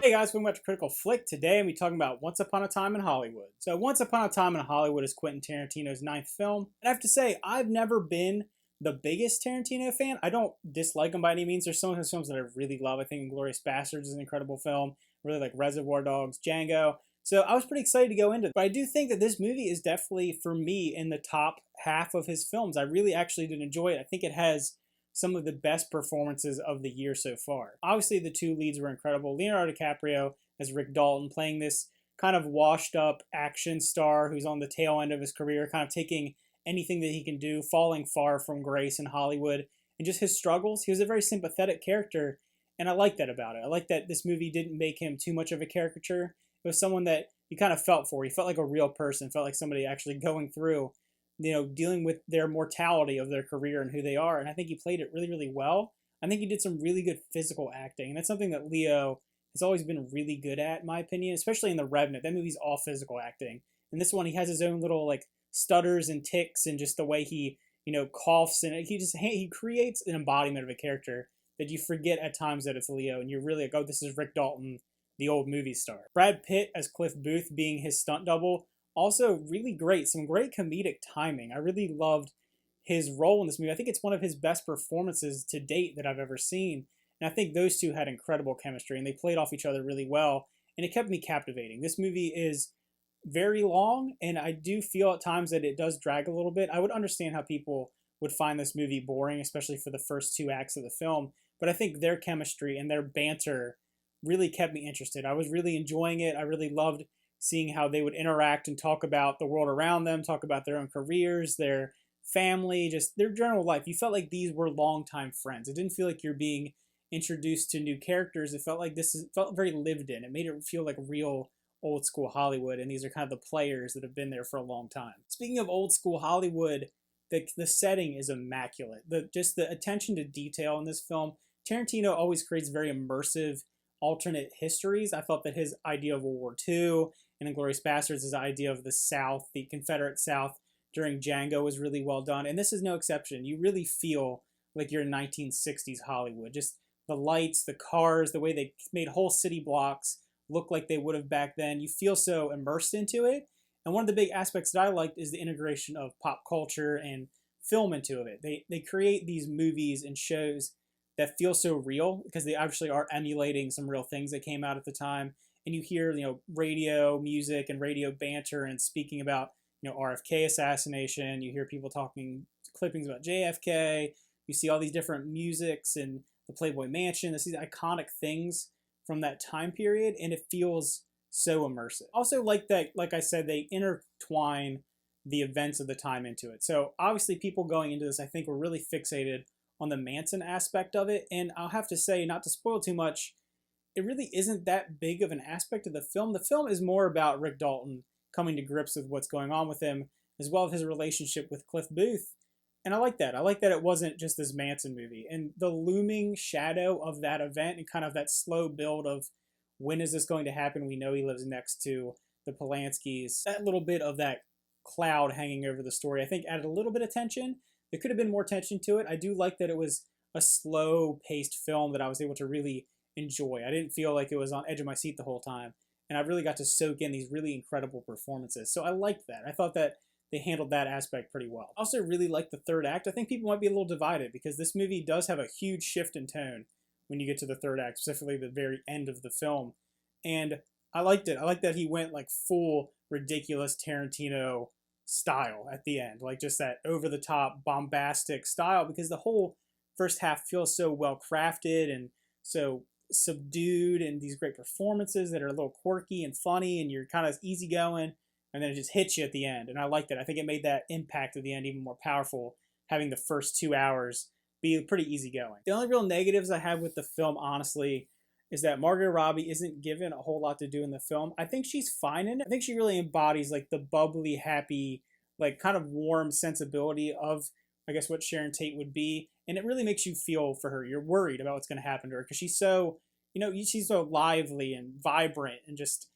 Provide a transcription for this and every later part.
Hey guys, welcome back to Critical Flick. Today I'm talking about Once Upon a Time in Hollywood. So Once Upon a Time in Hollywood is Quentin Tarantino's ninth film. And I have to say, I've never been the biggest Tarantino fan. I don't dislike him by any means. There's some of his films that I really love. I think Inglourious Basterds is an incredible film. I really like Reservoir Dogs, Django. So I was pretty excited to go into it. But I do think that this movie is definitely, for me, in the top half of his films. I really actually did enjoy it. I think it has some of the best performances of the year so far. Obviously, the two leads were incredible. Leonardo DiCaprio as Rick Dalton, playing this kind of washed up action star who's on the tail end of his career, kind of taking anything that he can do, falling far from grace in Hollywood, and just his struggles. He was a very sympathetic character, and I like that about it. I like that this movie didn't make him too much of a caricature. It was someone that you kind of felt for. He felt like a real person, felt like somebody actually going through, dealing with their mortality of their career and who they are. And I think he played it really, really well. I think he did some really good physical acting. And that's something that Leo has always been really good at, in my opinion, especially in The Revenant. That movie's all physical acting. And this one, he has his own little, stutters and ticks and just the way he, coughs. And he creates an embodiment of a character that you forget at times that it's Leo. And you're really like, oh, this is Rick Dalton, the old movie star. Brad Pitt as Cliff Booth being his stunt double, also really great. Some great comedic timing. I really loved his role in this movie. I think it's one of his best performances to date that I've ever seen. And I think those two had incredible chemistry and they played off each other really well. And it kept me captivating. This movie is very long and I do feel at times that it does drag a little bit. I would understand how people would find this movie boring, especially for the first two acts of the film. But I think their chemistry and their banter really kept me interested. I was really enjoying it. I really loved seeing how they would interact and talk about the world around them, talk about their own careers, their family, just their general life. You felt like these were longtime friends. It didn't feel like you're being introduced to new characters. It felt like felt very lived in. It made it feel like real old school Hollywood, and these are kind of the players that have been there for a long time. Speaking of old school Hollywood, the setting is immaculate. Just the attention to detail in this film. Tarantino always creates very immersive alternate histories. I felt that his idea of World War II and Inglourious Basterds, his idea of the South, the Confederate South during Django, was really well done. And this is no exception. You really feel like you're in 1960s Hollywood. Just the lights, the cars, the way they made whole city blocks look like they would have back then. You feel so immersed into it. And one of the big aspects that I liked is the integration of pop culture and film into it. They create these movies and shows that feel so real because they actually are emulating some real things that came out at the time. And you hear, radio music and radio banter and speaking about, RFK assassination. You hear people talking clippings about JFK. You see all these different musics and the Playboy Mansion. This these iconic things from that time period, and it feels so immersive. Also, like I said, they intertwine the events of the time into it. So obviously, people going into this, I think, were really fixated on the Manson aspect of it. And I'll have to say, not to spoil too much, it really isn't that big of an aspect of the film. The film is more about Rick Dalton coming to grips with what's going on with him, as well as his relationship with Cliff Booth. And I like that. I like that it wasn't just this Manson movie. And the looming shadow of that event and kind of that slow build of when is this going to happen? We know he lives next to the Polanskis. That little bit of that cloud hanging over the story, I think, added a little bit of tension. There could have been more tension to it. I do like that it was a slow-paced film that I was able to really enjoy. I didn't feel like it was on edge of my seat the whole time. And I really got to soak in these really incredible performances. So I liked that. I thought that they handled that aspect pretty well. I also really liked the third act. I think people might be a little divided because this movie does have a huge shift in tone when you get to the third act, specifically the very end of the film. And I liked it. I liked that he went full ridiculous Tarantino style at the end, just that over-the-top bombastic style, because the whole first half feels so well crafted and so subdued, and these great performances that are a little quirky and funny, and you're kind of easygoing, and then it just hits you at the end. And I liked it. I think it made that impact at the end even more powerful, having the first 2 hours be pretty easygoing. The only real negatives I have with the film, honestly, is that Margot Robbie isn't given a whole lot to do in the film. I think she's fine in it. I think she really embodies the bubbly, happy, kind of warm sensibility of, I guess, what Sharon Tate would be. And it really makes you feel for her. You're worried about what's going to happen to her because she's so, she's so lively and vibrant and just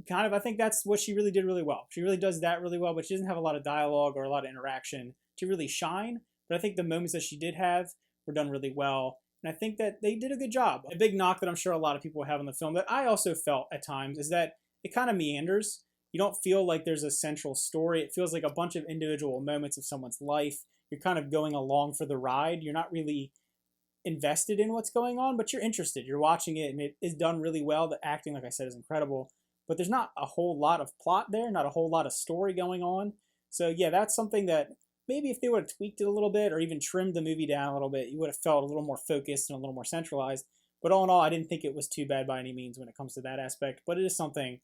kind of, I think that's what she really did really well. She really does that really well, but she doesn't have a lot of dialogue or a lot of interaction to really shine. But I think the moments that she did have were done really well. And I think that they did a good job. A big knock that I'm sure a lot of people have on the film that I also felt at times is that it kind of meanders. You don't feel like there's a central story. It feels like a bunch of individual moments of someone's life. You're kind of going along for the ride. You're not really invested in what's going on, but you're interested. You're watching it, and it is done really well. The acting, like I said, is incredible. But there's not a whole lot of plot there, not a whole lot of story going on. So yeah, that's something that maybe if they would have tweaked it a little bit or even trimmed the movie down a little bit, you would have felt a little more focused and a little more centralized. But all in all, I didn't think it was too bad by any means when it comes to that aspect, but it is something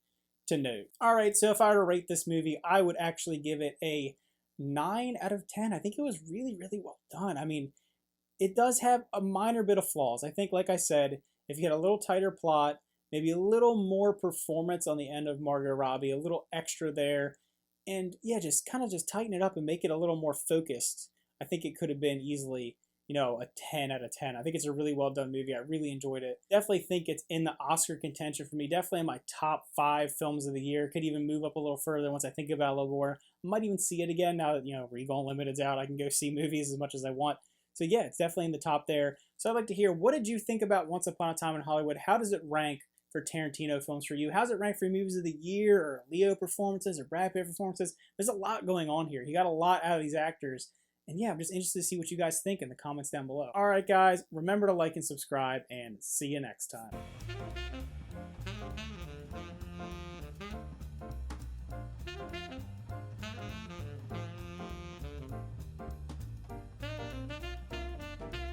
to note. All right, so if I were to rate this movie, I would actually give it a 9 out of 10. I think it was really, really well done. I mean, it does have a minor bit of flaws. I think, like I said, if you had a little tighter plot, maybe a little more performance on the end of Margot Robbie, a little extra there, and yeah, just kind of just tighten it up and make it a little more focused, I think it could have been easily, a 10 out of 10. I think it's a really well done movie. I really enjoyed it. Definitely think it's in the Oscar contention for me. Definitely in my top 5 films of the year. Could even move up a little further once I think about it a little more. I might even see it again now that, Regal Unlimited's out. I can go see movies as much as I want. So yeah, it's definitely in the top there. So I'd like to hear, what did you think about Once Upon a Time in Hollywood? How does it rank for Tarantino films for you? How's it rank for movies of the year, or Leo performances, or Brad Pitt performances? There's a lot going on here. He got a lot out of these actors. And yeah, I'm just interested to see what you guys think in the comments down below. All right, guys, remember to like and subscribe, and see you next time.